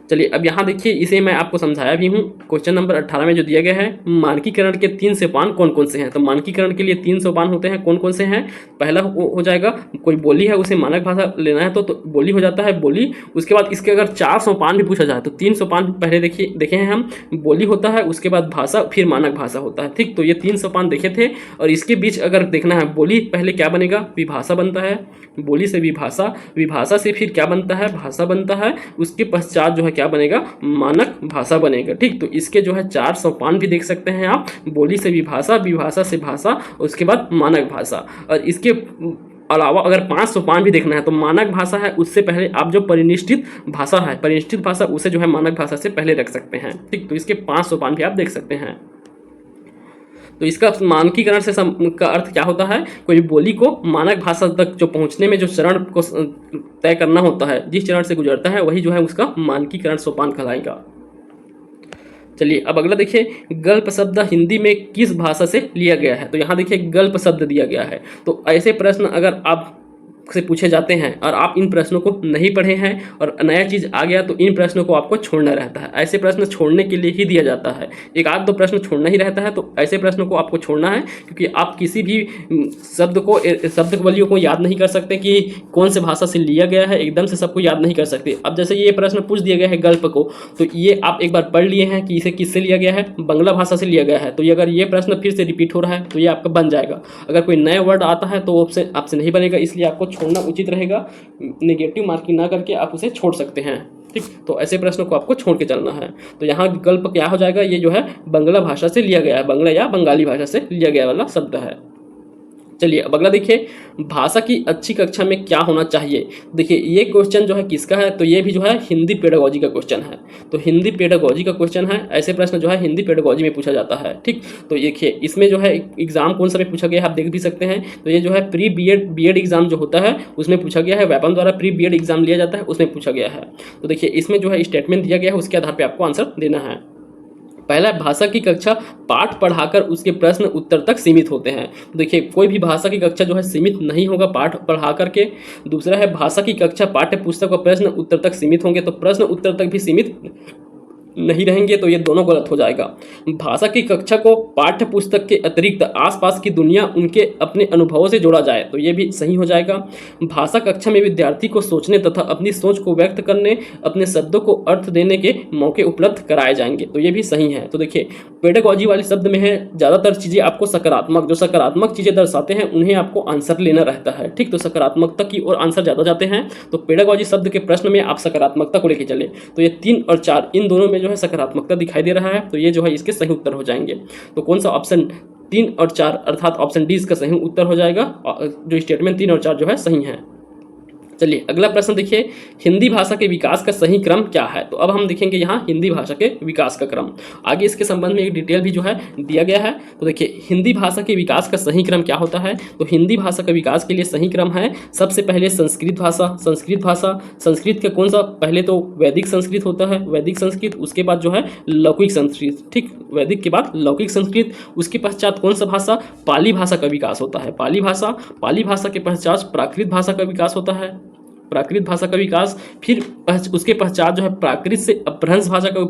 चलिए अब यहाँ देखिए, इसे मैं आपको समझाया भी हूँ। क्वेश्चन नंबर 18 में जो दिया गया है, मानकीकरण के 3 सोपान कौन कौन से हैं। तो मानकीकरण के लिए 3 सोपान होते हैं, कौन कौन से हैं। पहला हो जाएगा, कोई बोली है उसे मानक भाषा लेना है तो बोली हो जाता है बोली। उसके बाद इसके अगर 4 सोपान भी पूछा जाए तो 3 सोपान पहले देखे हैं हम, बोली होता है, उसके बाद भाषा, फिर मानक भाषा होता है, ठीक। तो ये 3 सोपान देखे थे। और इसके बीच अगर देखना है, बोली पहले क्या बनेगा, विभाषा बनता है, बोली से विभाषा, विभाषा से फिर क्या बनता है, भाषा बनता है, उसके पश्चात जो है क्या बनेगा, मानक भाषा बनेगा, ठीक। तो इसके जो है 4 सोपान भी देख सकते हैं आप, बोली से विभाषा, विभाषा से भाषा, उसके बाद मानक भाषा। और इसके अलावा अगर 5 सोपान भी देखना है तो मानक भाषा है, उससे पहले आप जो परिनिष्ठित भाषा है, परिनिष्ठित भाषा, उसे जो है मानक भाषा से पहले रख सकते हैं, ठीक। तो इसके 5 सोपान भी आप देख सकते हैं। तो इसका मानकीकरण से का अर्थ क्या होता है, कोई बोली को मानक भाषा तक जो पहुंचने में जो चरण को तय करना होता है, जिस चरण से गुजरता है वही जो है उसका मानकीकरण सोपान कहलाएगा। चलिए अब अगला देखिए, गल्प शब्द हिंदी में किस भाषा से लिया गया है। तो यहाँ देखिए गल्प शब्द दिया गया है। तो ऐसे प्रश्न अगर आप से पूछे जाते हैं और आप इन प्रश्नों को नहीं पढ़े हैं और नया चीज़ आ गया तो इन प्रश्नों को आपको छोड़ना रहता है। ऐसे प्रश्न छोड़ने के लिए ही दिया जाता है, एक आध दो प्रश्न छोड़ना ही रहता है। तो ऐसे प्रश्नों को आपको छोड़ना है, क्योंकि आप किसी भी शब्दवलियों को याद नहीं कर सकते कि कौन से भाषा से लिया गया है, एकदम से सबको याद नहीं कर सकते। अब जैसे ये प्रश्न पूछ दिया गया है गल्प को, तो ये आप एक बार पढ़ लिए हैं कि इसे किससे लिया गया है, बांग्ला भाषा से लिया गया है। तो ये अगर ये प्रश्न फिर से रिपीट हो रहा है तो ये आपका बन जाएगा। अगर कोई नया वर्ड आता है तो आपसे नहीं बनेगा, इसलिए आपको छोड़ना उचित रहेगा। नेगेटिव मार्किंग ना करके आप उसे छोड़ सकते हैं, ठीक। तो ऐसे प्रश्नों को आपको छोड़ के चलना है। तो यहाँ विकल्प क्या हो जाएगा, ये जो है बांग्ला भाषा से लिया गया है, बांग्ला या बंगाली भाषा से लिया गया वाला शब्द है। चलिए अब अगला देखिए, भाषा की अच्छी कक्षा में क्या होना चाहिए। देखिए ये क्वेश्चन जो है किसका है, तो ये भी जो है हिंदी पेडागोजी का क्वेश्चन है। तो हिंदी पेडागोजी का क्वेश्चन है, ऐसे प्रश्न जो है हिंदी पेडागोजी में पूछा जाता है। ठीक, तो देखिए इसमें जो है एग्जाम कौन सा में पूछा गया है आप देख भी सकते हैं। तो ये जो है प्री बीएड एग्जाम जो होता है उसमें पूछा गया है, व्यापम द्वारा प्री बीएड एग्जाम लिया जाता है उसमें पूछा गया है। तो देखिए इसमें जो है स्टेटमेंट दिया गया है, उसके आधार पर आपको आंसर देना है। पहला, भाषा की कक्षा पाठ पढ़ाकर उसके प्रश्न उत्तर तक सीमित होते हैं। देखिए कोई भी भाषा की कक्षा जो है सीमित नहीं होगा पाठ पढ़ा करके। दूसरा है, भाषा की कक्षा पाठ्य पुस्तक और प्रश्न उत्तर तक सीमित होंगे, तो प्रश्न उत्तर तक भी सीमित नहीं रहेंगे, तो ये दोनों गलत हो जाएगा। भाषा की कक्षा को पाठ्य पुस्तक के अतिरिक्त आसपास की दुनिया उनके अपने अनुभवों से जोड़ा जाए, तो ये भी सही हो जाएगा। भाषा कक्षा में विद्यार्थी को सोचने तथा अपनी सोच को व्यक्त करने, अपने शब्दों को अर्थ देने के मौके उपलब्ध कराए जाएंगे, तो ये भी सही है। तो देखिए पेडागोजी वाले शब्द में है ज़्यादातर चीज़ें आपको सकारात्मक, जो सकारात्मक चीज़ें दर्शाते हैं उन्हें आपको आंसर लेना रहता है। ठीक, तो सकारात्मकता की ओर आंसर ज़्यादा जाते हैं, तो पेडागोजी शब्द के प्रश्न में आप सकारात्मकता को लेकर चले। तो ये 3 और 4 इन दोनों में जो है सकारात्मकता दिखाई दे रहा है, तो ये जो है इसके सही उत्तर हो जाएंगे। तो कौन सा ऑप्शन 3 और 4 अर्थात ऑप्शन डी इसका सही उत्तर हो जाएगा। जो स्टेटमेंट 3 और 4 जो है सही है। चलिए अगला प्रश्न देखिए, हिंदी भाषा के विकास का सही क्रम क्या है। तो अब हम देखेंगे यहाँ हिंदी भाषा के विकास का क्रम। आगे इसके संबंध में एक डिटेल भी जो है दिया गया है। तो देखिए हिंदी भाषा के विकास का सही क्रम क्या होता है। तो हिंदी भाषा का विकास के लिए सही क्रम है, सबसे पहले संस्कृत भाषा। संस्कृत का कौन सा, पहले तो वैदिक संस्कृत होता है, वैदिक संस्कृत, उसके बाद जो है लौकिक संस्कृत। ठीक, वैदिक के बाद लौकिक संस्कृत, उसके पश्चात कौन सा भाषा, पाली भाषा का विकास होता है। पाली भाषा के पश्चात प्राकृत भाषा का विकास होता है, प्राकृत भाषा का विकास। फिर उसके पश्चात जो है प्राकृत से अपभ्रंश भाषा का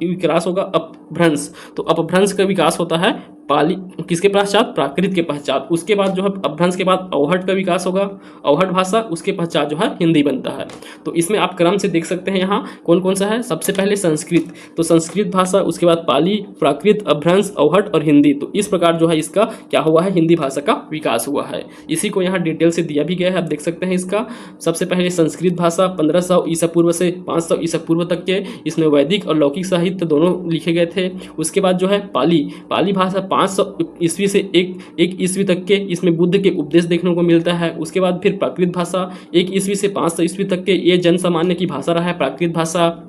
विकास होगा, अपभ्रंश। तो अपभ्रंश का विकास होता है पाली किसके पश्चात, प्राकृत के पश्चात। उसके बाद जो है अपभ्रंश के बाद अवहट का विकास होगा, अवहट भाषा, उसके पश्चात जो है हिंदी बनता है। तो इसमें आप क्रम से देख सकते हैं यहाँ कौन कौन सा है। सबसे पहले संस्कृत, तो संस्कृत भाषा, उसके बाद पाली, प्राकृत, अपभ्रंश, अवहट और हिंदी। तो इस प्रकार जो है इसका क्या हुआ है, हिंदी भाषा का विकास हुआ है। इसी को यहाँ डिटेल से दिया भी गया है, आप देख सकते हैं इसका। सबसे पहले संस्कृत भाषा 1500 ईसा पूर्व से 500 ईसा पूर्व तक के, इसमें वैदिक और लौकिक साहित्य दोनों लिखे गए थे। उसके बाद जो है पाली भाषा 500 ईस्वी से 1 ईस्वी तक के, इसमें बुद्ध के उपदेश देखने को मिलता है। उसके बाद फिर प्राकृत भाषा 1 ईस्वी से 500 ईस्वी तक के, ये जन सामान्य की भाषा रहा है प्राकृत भाषा।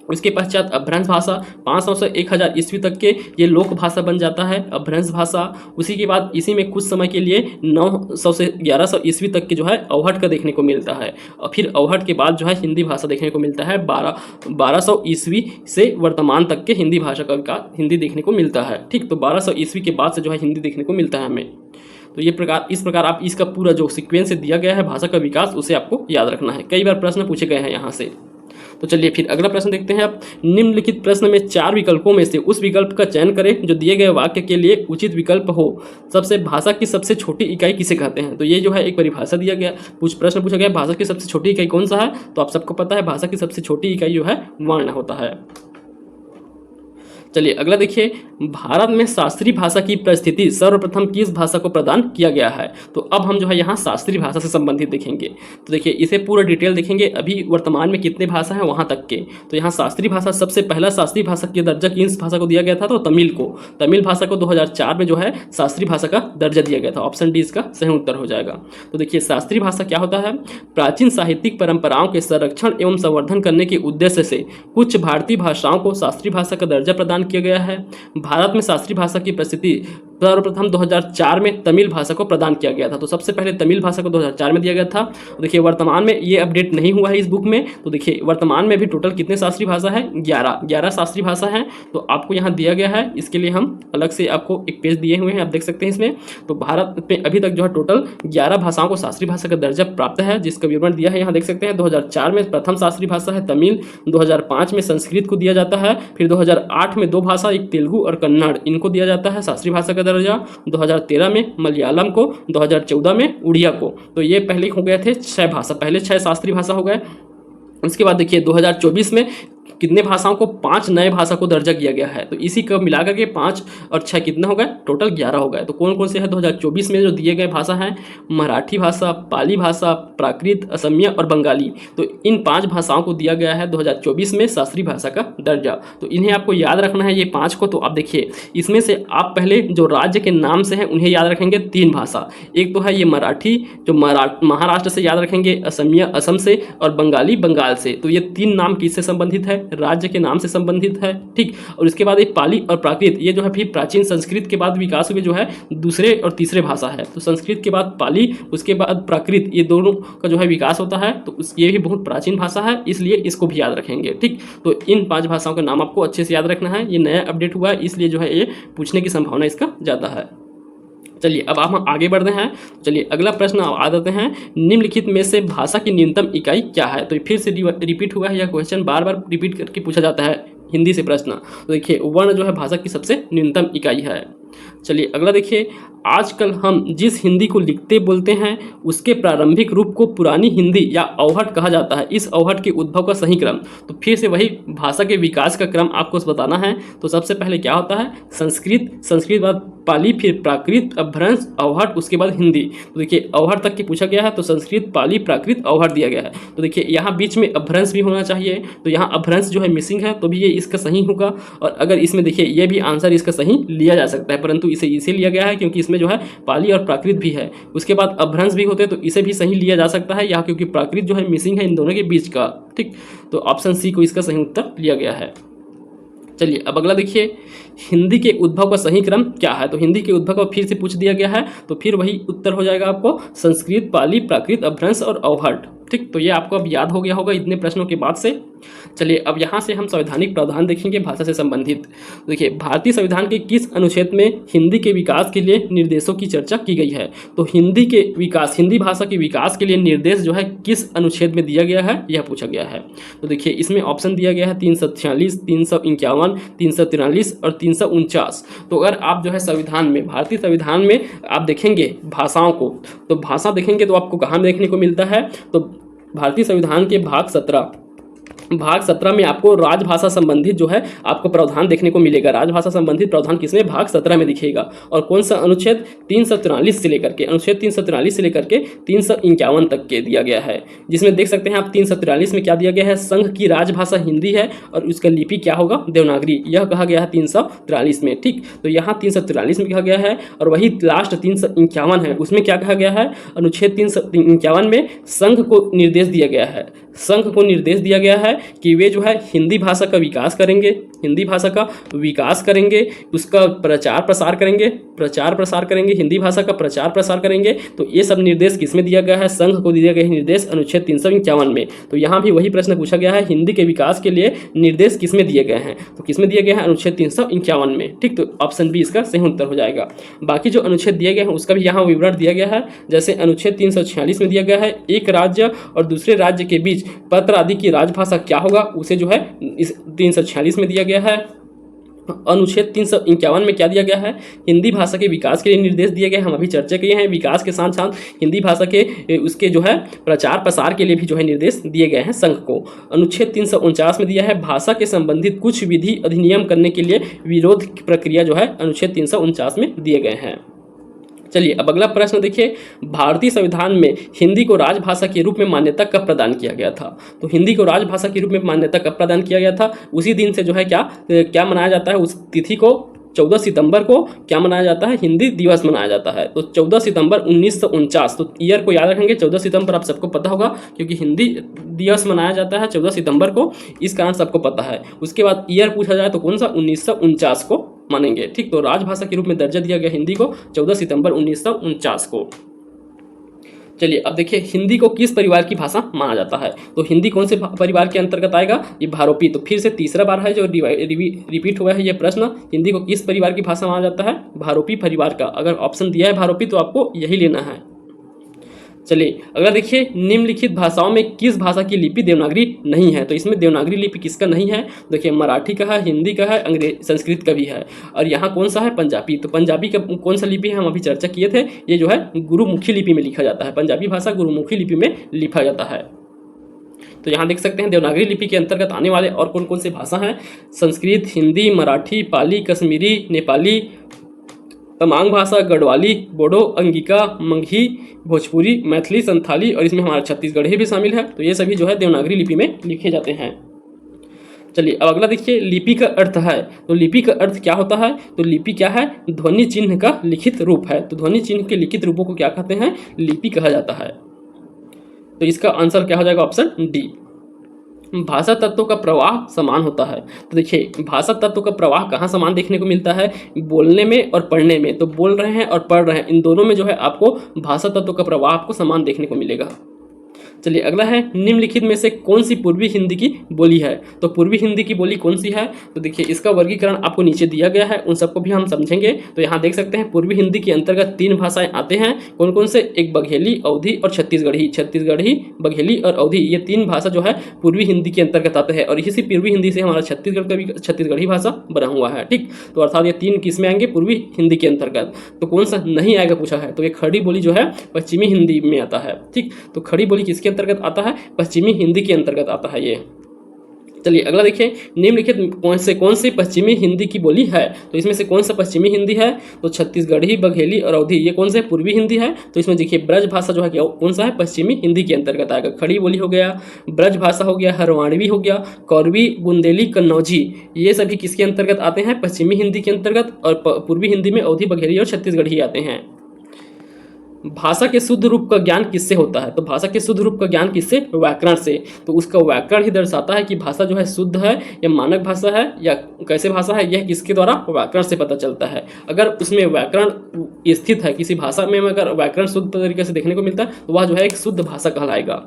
उसके पश्चात अपभ्रंश भाषा 500 से 1000 ईस्वी तक के, ये लोक भाषा बन जाता है अपभ्रंश भाषा। उसी के बाद इसी में कुछ समय के लिए 900 से 1100 ईस्वी तक के जो है अवहट का देखने को मिलता है। और फिर अवहट के बाद जो है हिंदी भाषा देखने को मिलता है। 1200 ईस्वी से वर्तमान तक के हिंदी भाषा का विकास हिंदी देखने को मिलता है। ठीक, तो 1200 ईस्वी के बाद से जो है हिंदी देखने को मिलता है हमें। तो इस प्रकार आप इसका पूरा जो सीक्वेंस दिया गया है भाषा का विकास, उसे आपको याद रखना है। कई बार प्रश्न पूछे गए हैं यहाँ से। तो चलिए फिर अगला प्रश्न देखते हैं आप। निम्नलिखित प्रश्न में 4 विकल्पों में से उस विकल्प का चयन करें जो दिए गए वाक्य के लिए उचित विकल्प हो। सबसे भाषा की सबसे छोटी इकाई किसे कहते हैं। तो ये जो है एक परिभाषा दिया गया, प्रश्न पूछा गया भाषा की सबसे छोटी इकाई कौन सा है। तो आप सबको पता है भाषा की सबसे छोटी इकाई जो है वर्ण होता है। चलिए अगला देखिए, भारत में शास्त्रीय भाषा की परिस्थिति सर्वप्रथम किस भाषा को प्रदान किया गया है। तो अब हम जो है यहाँ शास्त्रीय भाषा से संबंधित देखेंगे। तो देखिए इसे पूरा डिटेल देखेंगे, अभी वर्तमान में कितने भाषा हैं वहाँ तक के। तो यहाँ शास्त्रीय भाषा, सबसे पहला शास्त्रीय भाषा की दर्जा किस भाषा को दिया गया था, तो तमिल को। तमिल भाषा को 2004 में जो है शास्त्रीय भाषा का दर्जा दिया गया था। ऑप्शन डी इसका सही उत्तर हो जाएगा। तो देखिए शास्त्रीय भाषा क्या होता है, प्राचीन साहित्यिक परंपराओं के संरक्षण एवं संवर्धन करने के उद्देश्य से कुछ भारतीय भाषाओं को शास्त्रीय भाषा का दर्जा प्रदान किया गया है। भारत में शास्त्रीय भाषा की प्रसिद्धि सर्वप्रथम 2004 में तमिल भाषा को प्रदान किया गया था। तो सबसे पहले तमिल भाषा को 2004 में दिया गया था। देखिए वर्तमान में ये अपडेट नहीं हुआ है इस बुक में। तो देखिए वर्तमान में भी टोटल कितने शास्त्रीय भाषा है, 11 शास्त्रीय भाषा है। तो आपको यहाँ दिया गया है, इसके लिए हम अलग से आपको एक पेज दिए हुए हैं, आप देख सकते हैं इसमें। तो भारत में अभी तक जो है टोटल 11 भाषाओं को शास्त्रीय भाषा का दर्जा प्राप्त है, जिसका विवरण दिया है यहाँ देख सकते हैं। 2004 में प्रथम शास्त्रीय भाषा है तमिल, 2005 में संस्कृत को दिया जाता है, फिर 2008 में 2 भाषा, एक तेलुगु और कन्नड़, इनको दिया जाता है शास्त्रीय भाषा का दर्जा। 2013 में मलयालम को, 2014 में उड़िया को। तो ये पहले हो गए थे 6 भाषा, पहले 6 शास्त्रीय भाषा हो गए। उसके बाद देखिए 2024 में कितने भाषाओं को 5 नए भाषा को दर्जा किया गया है। तो इसी को मिलाकर के 5 और 6 कितना हो गए, टोटल 11 हो गए। तो कौन कौन से है 2024 में जो दिए गए भाषा हैं, मराठी भाषा, पाली भाषा, प्राकृत, असमिया और बंगाली। तो इन 5 भाषाओं को दिया गया है 2024 में शास्त्रीय भाषा का दर्जा। तो इन्हें आपको याद रखना है, ये 5 को। तो आप देखिए इसमें से आप पहले जो राज्य के नाम से हैं उन्हें याद रखेंगे 3 भाषा। एक तो है ये मराठी जो महाराष्ट्र से याद रखेंगे, असमिया असम से और बंगाली बंगाल से। तो ये 3 नाम किससे संबंधित है, राज्य के नाम से संबंधित है, ठीक। और इसके बाद एक पाली और प्राकृत, ये जो है फिर प्राचीन संस्कृत के बाद विकास हुए जो है दूसरे और तीसरे भाषा है। तो संस्कृत के बाद पाली, उसके बाद प्राकृत, ये दोनों का जो है विकास होता है। तो ये भी बहुत प्राचीन भाषा है, इसलिए इसको भी याद रखेंगे, ठीक। तो इन 5 भाषाओं का नाम आपको अच्छे से याद रखना है। ये नया अपडेट हुआ है, इसलिए जो है ये पूछने की संभावना इसका ज़्यादा है। चलिए अब हम आगे बढ़ते हैं। चलिए अगला प्रश्न आ जाते हैं, निम्नलिखित में से भाषा की न्यूनतम इकाई क्या है। तो फिर से रिपीट हुआ है, यह क्वेश्चन बार बार रिपीट करके पूछा जाता है हिंदी से प्रश्न। तो देखिए वर्ण जो है भाषा की सबसे न्यूनतम इकाई है। चलिए अगला देखिए, आजकल हम जिस हिंदी को लिखते बोलते हैं उसके प्रारंभिक रूप को पुरानी हिंदी या अवहट कहा जाता है। इस अवहट के उद्भव का सही क्रम। तो फिर से वही भाषा के विकास का क्रम आपको बताना है। तो सबसे पहले क्या होता है, संस्कृत, संस्कृत बाद पाली, फिर प्राकृत, अपभ्रंश, अवहट, उसके बाद हिंदी। तो देखिए अवहट तक की पूछा गया है, तो संस्कृत, पाली, प्राकृत, अवहट दिया गया है। तो देखिए यहाँ बीच में अपभ्रंश भी होना चाहिए, तो यहाँ अपभ्रंश जो है मिसिंग है, तो भी ये इसका सही होगा। और अगर इसमें देखिए ये भी आंसर इसका सही लिया जा सकता है, परंतु इसे इसे लिया गया है क्योंकि इसमें जो है पाली और प्राकृत भी है। उसके बाद अपभ्रंश भी होते हैं, तो इसे भी सही लिया जा सकता है यहाँ, क्योंकि प्राकृत जो है मिसिंग है इन दोनों के बीच का, ठीक। तो ऑप्शन सी को इसका सही उत्तर लिया गया है। चलिए अब अगला देखिए, हिंदी के उद्भव का सही क्रम क्या है। तो हिंदी के उद्भव का फिर से पूछ दिया गया है, तो फिर वही उत्तर हो जाएगा आपको, संस्कृत, पाली, प्राकृत, अपभ्रंश और अवहट, ठीक। तो ये आपको अब याद हो गया होगा इतने प्रश्नों के बाद से। चलिए अब यहाँ से हम संवैधानिक प्रावधान देखेंगे भाषा से संबंधित। देखिए भारतीय संविधान के किस अनुच्छेद में हिंदी के विकास के लिए निर्देशों की चर्चा की गई है। तो हिंदी के विकास, हिंदी भाषा के विकास के लिए निर्देश जो है किस अनुच्छेद में दिया गया है, यह पूछा गया है। तो देखिए इसमें ऑप्शन दिया गया है 346, 351, 343 और 349। तो अगर आप जो है संविधान में, भारतीय संविधान में आप देखेंगे भाषाओं को, तो भाषा देखेंगे तो आपको कहाँ देखने को मिलता है, तो भारतीय संविधान के भाग 17 में आपको राजभाषा संबंधित जो है आपको प्रावधान देखने को मिलेगा। राजभाषा संबंधित प्रावधान किसमें, भाग 17 में दिखेगा। और कौन सा अनुच्छेद, 343 से लेकर के, अनुच्छेद 343 से लेकर के 351 तक के दिया गया है, जिसमें देख सकते हैं आप 343 में क्या दिया गया है, संघ की राजभाषा हिंदी है और उसका लिपि क्या होगा, देवनागरी। यह कहा गया है 343 में, ठीक। तो यहाँ 343 में कहा गया है, और वही लास्ट 351 है, उसमें क्या कहा गया है, अनुच्छेद 351 में संघ को निर्देश दिया गया है, संघ को निर्देश दिया गया है कि वे जो है हिंदी भाषा का विकास करेंगे, हिंदी भाषा का विकास करेंगे, उसका प्रचार प्रसार करेंगे, हिंदी भाषा का प्रचार प्रसार करेंगे। तो ये सब निर्देश किसमें दिया गया है, संघ को दिया गया है निर्देश अनुच्छेद 351 में। तो यहाँ भी वही प्रश्न पूछा गया है, हिंदी के विकास के लिए निर्देश किसमें दिए गए हैं, तो किसमें दिए गए हैं, अनुच्छेद 351 में, ठीक। तो ऑप्शन बी इसका सही उत्तर हो जाएगा। बाकी जो अनुच्छेद दिए गए हैं उसका भी यहाँ विवरण दिया गया है। जैसे अनुच्छेद 346 में दिया गया है, एक राज्य और दूसरे राज्य के बीच पत्र आदि की राजभाषा क्या होगा, उसे जो है इस 346 में दिया गया है। अनुच्छेद 351 में क्या दिया गया है, हिंदी भाषा के विकास के लिए निर्देश दिए गए। हम अभी चर्चा किए हैं, विकास के साथ साथ हिंदी भाषा के उसके जो है प्रचार प्रसार के लिए भी जो है निर्देश दिए गए हैं संघ को। अनुच्छेद 349 में दिया है, भाषा के संबंधित कुछ विधि अधिनियम करने के लिए विरोध की प्रक्रिया जो है अनुच्छेद 349 में दिए गए हैं। चलिए अब अगला प्रश्न देखिए, भारतीय संविधान में हिंदी को राजभाषा के रूप में मान्यता कब प्रदान किया गया था। तो हिंदी को राजभाषा के रूप में मान्यता कब प्रदान किया गया था, उसी दिन से जो है क्या मनाया जाता है, उस तिथि को 14 सितंबर को क्या मनाया जाता है, हिंदी दिवस मनाया जाता है। तो 14 सितंबर 1949, तो ईयर को याद रखेंगे, 14 सितंबर आप सबको पता होगा क्योंकि हिंदी दिवस मनाया जाता है 14 सितंबर को, इस कारण सबको पता है। उसके बाद ईयर पूछा जाए तो कौन सा, 1949 को मानेंगे, ठीक। तो राजभाषा के रूप में दर्जा दिया गया हिंदी को 14 सितंबर 1949 को। चलिए अब देखिए, हिंदी को किस परिवार की भाषा माना जाता है। तो हिंदी कौन से परिवार के अंतर्गत आएगा, ये भारोपी। तो फिर से तीसरा बार है जो रिपीट हुआ है ये प्रश्न, हिंदी को किस परिवार की भाषा माना जाता है, भारोपी परिवार का। अगर ऑप्शन दिया है भारोपी तो आपको यही लेना है। चलिए अगला देखिए, निम्नलिखित भाषाओं में किस भाषा की लिपि देवनागरी नहीं है। तो इसमें देवनागरी लिपि किसका नहीं है, देखिए मराठी का है, हिंदी का है, संस्कृत का भी है, और यहाँ कौन सा है, पंजाबी। तो पंजाबी का कौन सा लिपि है, हम अभी चर्चा किए थे, ये जो है गुरुमुखी लिपि में लिखा जाता है। पंजाबी भाषा गुरुमुखी लिपि में लिखा जाता है। तो यहाँ देख सकते हैं देवनागरी लिपि के अंतर्गत आने वाले और कौन कौन सी भाषा हैं। संस्कृत, हिंदी, मराठी, पाली, कश्मीरी, नेपाली, तमांग भाषा, गढ़वाली, बोडो, अंगिका, मंगही, भोजपुरी, मैथिली, संथाली और इसमें हमारा छत्तीसगढ़ी भी शामिल है। तो ये सभी जो है देवनागरी लिपि में लिखे जाते हैं। चलिए अब अगला देखिए, लिपि का अर्थ है। तो लिपि का अर्थ क्या होता है? तो लिपि क्या है? ध्वनि चिन्ह का लिखित रूप है। तो ध्वनि चिन्ह के लिखित रूपों को क्या कहते हैं? लिपि कहा जाता है। तो इसका आंसर क्या हो जाएगा? Option D. भाषा तत्वों का प्रवाह समान होता है। तो देखिए भाषा तत्वों का प्रवाह कहाँ समान देखने को मिलता है? बोलने में और पढ़ने में। तो बोल रहे हैं और पढ़ रहे हैं, इन दोनों में जो है आपको भाषा तत्वों का प्रवाह आपको समान देखने को मिलेगा। चलिए अगला है, निम्नलिखित में से कौन सी पूर्वी हिंदी की बोली है? तो पूर्वी हिंदी की बोली कौन सी है? तो देखिए इसका वर्गीकरण आपको नीचे दिया गया है, उन सबको भी हम समझेंगे। तो यहाँ देख सकते हैं पूर्वी हिंदी के अंतर्गत 3 भाषाएं आते हैं। कौन कौन से? एक बघेली, अवधी और छत्तीसगढ़ी। छत्तीसगढ़ी, बघेली और अवधी, ये 3 भाषा जो है पूर्वी हिंदी के अंतर्गत आते हैं और इसी पूर्वी हिंदी से हमारा छत्तीसगढ़ का भी छत्तीसगढ़ी भाषा बना हुआ है। ठीक, तो अर्थात ये 3 किस में आएंगे? पूर्वी हिंदी के अंतर्गत। तो कौन सा नहीं आएगा पूछा है, तो ये खड़ी बोली जो है पश्चिमी हिंदी में आता है। ठीक, तो खड़ी बोली किसके अंतर्गत आता है? पश्चिमी हिंदी के अंतर्गत आता है ये। चलिए अगला देखिए, निम्नलिखित कौन सी पश्चिमी हिंदी की बोली है? तो इसमें से कौन सा पश्चिमी हिंदी है? तो छत्तीसगढ़ी, बघेली और अवधी, ये कौन से पूर्वी हिंदी है? तो इसमें देखिए ब्रज भाषा जो है कौन सा है? पश्चिमी हिंदी के अंतर्गत आएगा। खड़ी बोली हो गया, ब्रज भाषा हो गया, हरवाणवी हो गया, कौरवी, बुंदेली, कन्नौजी, ये सभी किसके अंतर्गत आते हैं? पश्चिमी हिंदी के अंतर्गत। और पूर्वी हिंदी में अवधी, बघेली और छत्तीसगढ़ी आते हैं। भाषा के शुद्ध रूप का ज्ञान किससे होता है? तो भाषा के शुद्ध रूप का ज्ञान किससे? व्याकरण से। तो उसका व्याकरण ही दर्शाता है कि भाषा जो है शुद्ध है या मानक भाषा है या कैसे भाषा है, यह किसके द्वारा? व्याकरण से पता चलता है। अगर उसमें व्याकरण स्थित है, किसी भाषा में अगर व्याकरण शुद्ध तरीके से देखने को मिलता है तो वह जो है एक शुद्ध भाषा कहलाएगा।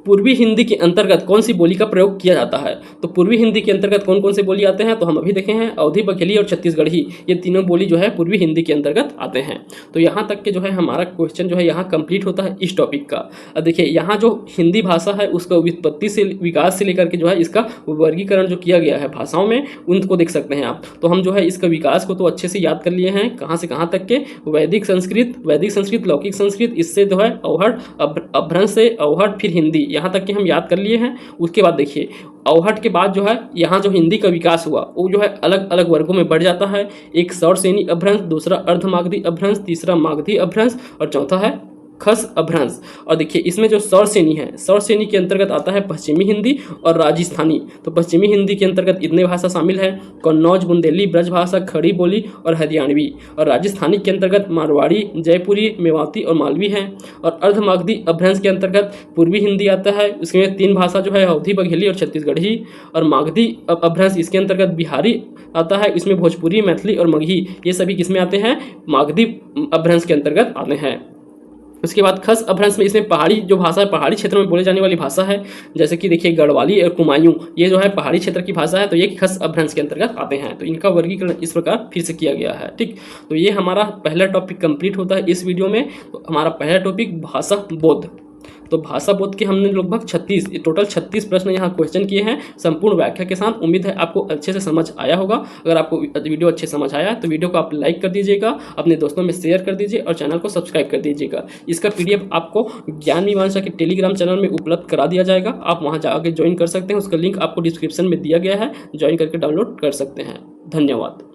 पूर्वी हिंदी के अंतर्गत कौन सी बोली का प्रयोग किया जाता है? तो पूर्वी हिंदी के अंतर्गत कौन कौन से बोली आते हैं? तो हम अभी देखे हैं, अवधी, बघेली और छत्तीसगढ़ी, ये तीनों बोली जो है पूर्वी हिंदी के अंतर्गत आते हैं। तो यहाँ तक के जो है हमारा क्वेश्चन जो है यहाँ कंप्लीट होता है इस टॉपिक का। अब देखिए यहाँ जो हिंदी भाषा है उसका व्युत्पत्ति से, विकास से लेकर के जो है इसका वर्गीकरण जो किया गया है भाषाओं में, उनको देख सकते हैं आप। तो हम जो है इसका विकास को तो अच्छे से याद कर लिए हैं, कहाँ से कहाँ तक के? वैदिक संस्कृत, लौकिक संस्कृत, इससे जो है अवहट, अपभ्रंश से अवहट, फिर हिंदी, यहाँ तक कि हम याद कर लिए हैं। उसके बाद देखिए अवहट के बाद जो है यहाँ जो हिंदी का विकास हुआ वो जो है अलग अलग वर्गों में बढ़ जाता है। एक सौरसेनी अपभ्रंश, दूसरा अर्धमागधी अपभ्रंश, तीसरा मागधी अपभ्रंश और चौथा है खस अपभ्रंश। और देखिए इसमें जो सौरसेनी है, सौरसेनी के अंतर्गत आता है पश्चिमी हिंदी और राजस्थानी। तो पश्चिमी हिंदी के अंतर्गत इतने भाषा शामिल है, कन्नौज, बुंदेली, ब्रज भाषा, खड़ी बोली और हरियाणवी। और राजस्थानी के अंतर्गत मारवाड़ी, जयपुरी, मेवाती और मालवी है। और अर्धमागधी अपभ्रंश के अंतर्गत पूर्वी हिंदी आता है, उसमें 3 भाषा जो है अवधी, बघेली और छत्तीसगढ़ी। और मागधी अपभ्रंश इसके अंतर्गत बिहारी आता है, इसमें भोजपुरी, मैथिली और मगही, ये सभी किसमें आते हैं? मागधी अपभ्रंश के अंतर्गत आते हैं। उसके बाद खस अपभ्रंश में इसमें पहाड़ी जो भाषा है, पहाड़ी क्षेत्र में बोले जाने वाली भाषा है, जैसे कि देखिए गढ़वाली और कुमायूं, ये जो है पहाड़ी क्षेत्र की भाषा है, तो ये खस अपभ्रंश के अंतर्गत आते हैं। तो इनका वर्गीकरण इस प्रकार फिर से किया गया है। ठीक, तो ये हमारा पहला टॉपिक कंप्लीट होता है इस वीडियो में। तो हमारा पहला टॉपिक भाषा बोध। तो भाषा बोध के हमने लगभग 36 प्रश्न यहाँ क्वेश्चन किए हैं संपूर्ण व्याख्या के साथ। उम्मीद है आपको अच्छे से समझ आया होगा। अगर आपको वीडियो अच्छे समझ आया तो वीडियो को आप लाइक कर दीजिएगा, अपने दोस्तों में शेयर कर दीजिए और चैनल को सब्सक्राइब कर दीजिएगा। इसका PDF आपको ज्ञान मीमांसा के टेलीग्राम चैनल में उपलब्ध करा दिया जाएगा, आप वहाँ जाकर ज्वाइन कर सकते हैं। उसका लिंक आपको डिस्क्रिप्शन में दिया गया है, ज्वाइन करके डाउनलोड कर सकते हैं। धन्यवाद।